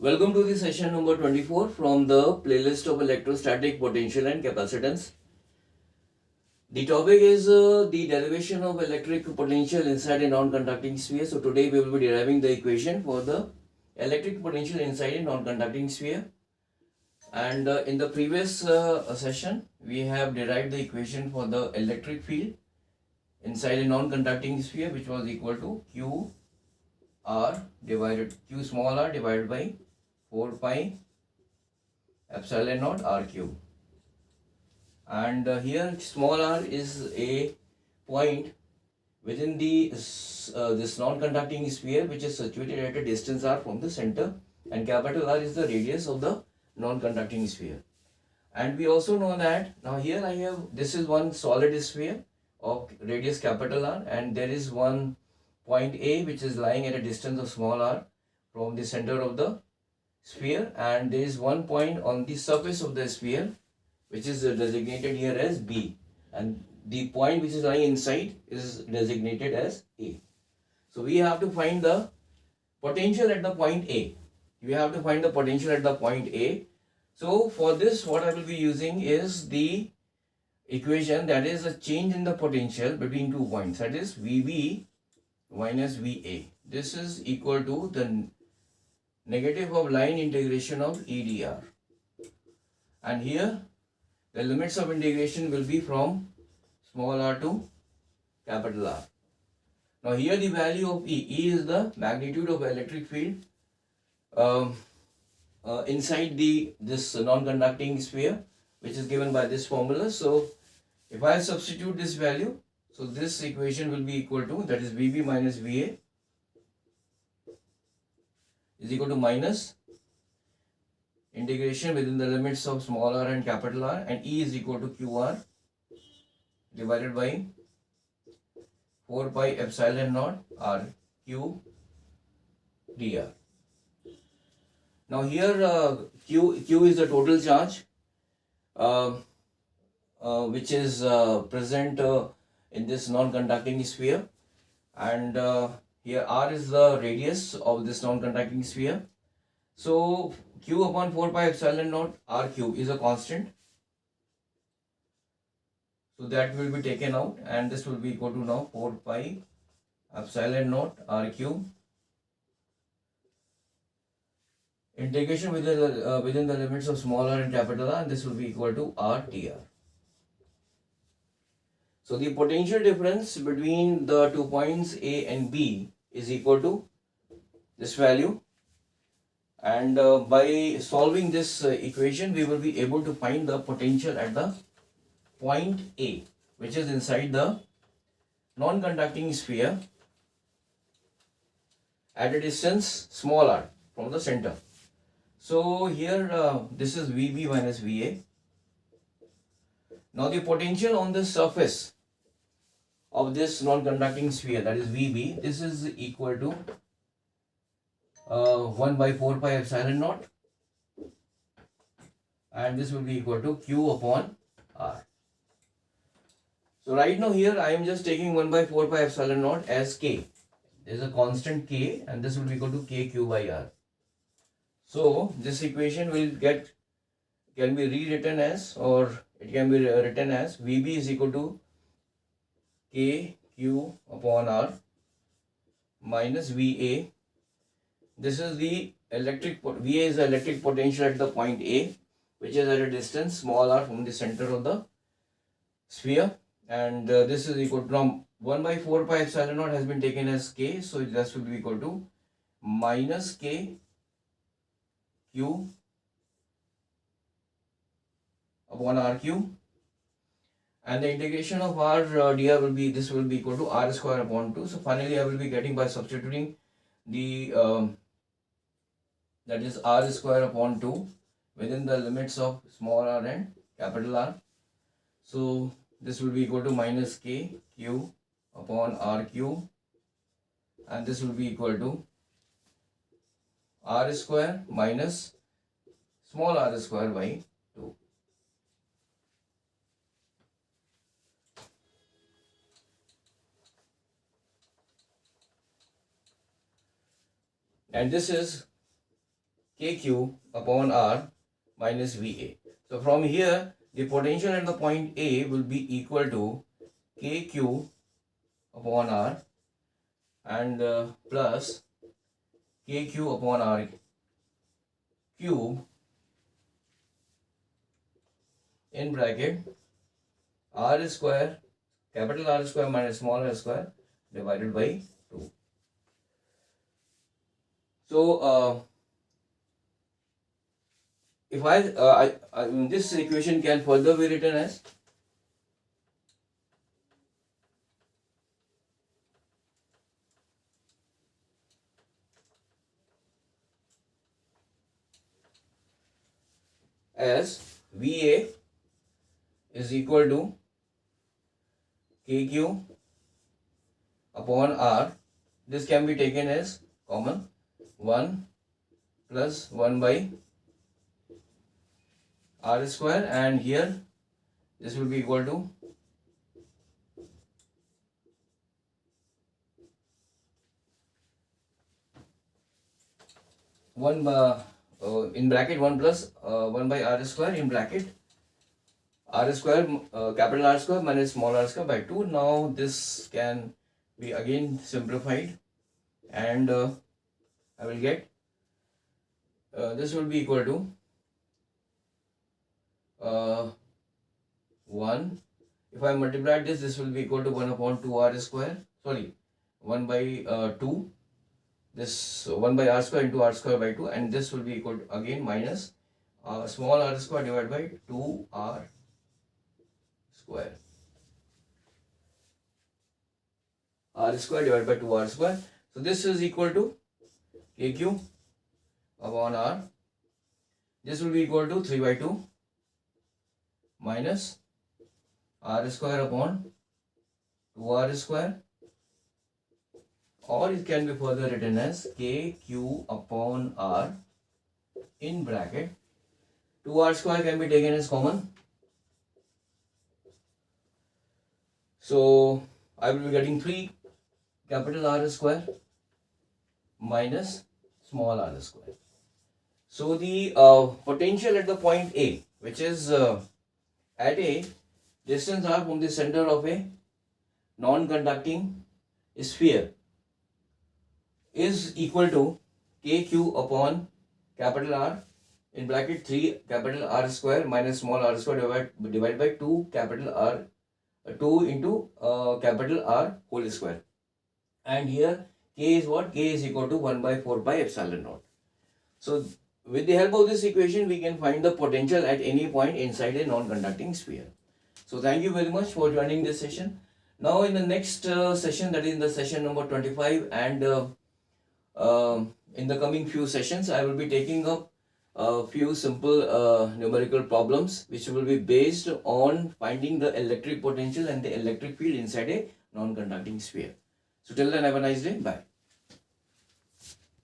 Welcome to the session number 24 from the playlist of electrostatic potential and capacitance. The topic is the derivation of electric potential inside a non-conducting sphere. So today we will be deriving the equation for the electric potential inside a non-conducting sphere. And in the previous session, we have derived the equation for the electric field inside a non-conducting sphere, which was equal to Q small r divided by 4 pi epsilon naught r cube. And here small r is a point within this non-conducting sphere which is situated at a distance r from the center, and capital R is the radius of the non-conducting sphere. And we also know that now here I have, this is one solid sphere of radius capital R, and there is one point A which is lying at a distance of small r from the center of the sphere, and there is one point on the surface of the sphere which is designated here as B, and the point which is lying inside is designated as A. So we have to find the potential at the point A. We have to find the potential at the point A. So for this, what I will be using is the equation, that is a change in the potential between 2 points, that is VB minus VA. This is equal to the negative of line integration of EdR. And here the limits of integration will be from small r to capital R. Now here the value of E is the magnitude of electric field inside this non-conducting sphere, which is given by this formula. So if I substitute this value, so this equation will be equal to, that is VB minus VA is equal to minus integration within the limits of small r and capital R, and E is equal to QR divided by 4 pi epsilon naught R Q dr. Now here Q is the total charge which is present in this non-conducting sphere, and here R is the radius of this non-conducting sphere. So Q upon 4 pi epsilon naught R cube is a constant. So that will be taken out, and this will be equal to now 4 pi epsilon naught R cube. Integration within the limits of small r and capital R, and this will be equal to R dr. So the potential difference between the 2 points A and B is equal to this value. And by solving this equation, we will be able to find the potential at the point A, which is inside the non-conducting sphere at a distance small r from the center. So here this is VB minus VA. Now the potential on the surface of this non-conducting sphere, that is VB, this is equal to 1 by 4 pi epsilon naught, and this will be equal to Q upon R. So right now here I am just taking 1 by 4 pi epsilon naught as K. There is a constant K, and this will be equal to KQ by R. So this equation can be rewritten as, or it can be written as VB is equal to KQ upon R minus VA. This is the VA is the electric potential at the point A, which is at a distance small r from the center of the sphere, and this is equal to, 1 by 4 pi epsilon naught has been taken as K, so this will be equal to minus K Q upon R cube, and the integration of R dr will be, this will be equal to R square upon 2. So finally I will be getting, by substituting the that is R square upon 2 within the limits of small r and capital R. So this will be equal to minus K Q upon R cube, and this will be equal to R square minus small r square by 2. And this is KQ upon R minus VA. So from here, the potential at the point A will be equal to KQ upon R and plus KQ upon R cube in bracket R square, capital R square minus small r square divided by 2. So if this equation can further be written as VA is equal to KQ upon R. This can be taken as common 1 plus 1 by R square, and here this will be equal to 1 in bracket 1 plus 1 by R square in bracket R square, capital R square minus small r square by 2. Now this can be again simplified, and I will get this will be equal to 1. If I multiply this will be equal to 1 upon 2 r square, sorry, 1 by 2, this 1 by r square into r square by 2, and this will be equal to again minus small r square divided by 2r square. R square divided by 2r square. So this is equal to KQ upon R. This will be equal to 3 by 2 minus R square upon 2r square, or it can be further written as KQ upon R in bracket 2r square can be taken as common. So I will be getting 3 capital R square minus small r square. So the potential at the point A, which is at a distance r from the center of a non-conducting sphere, is equal to KQ upon capital R in bracket 3 capital R square minus small r square divided by 2 capital R 2 into capital R whole square. And here K is what? K is equal to 1 by 4 pi epsilon naught. So with the help of this equation, we can find the potential at any point inside a non-conducting sphere. So thank you very much for joining this session. Now in the next session, that is in the session number 25, and in the coming few sessions, I will be taking up a few simple numerical problems which will be based on finding the electric potential and the electric field inside a non-conducting sphere. So till then, have a nice day. Bye.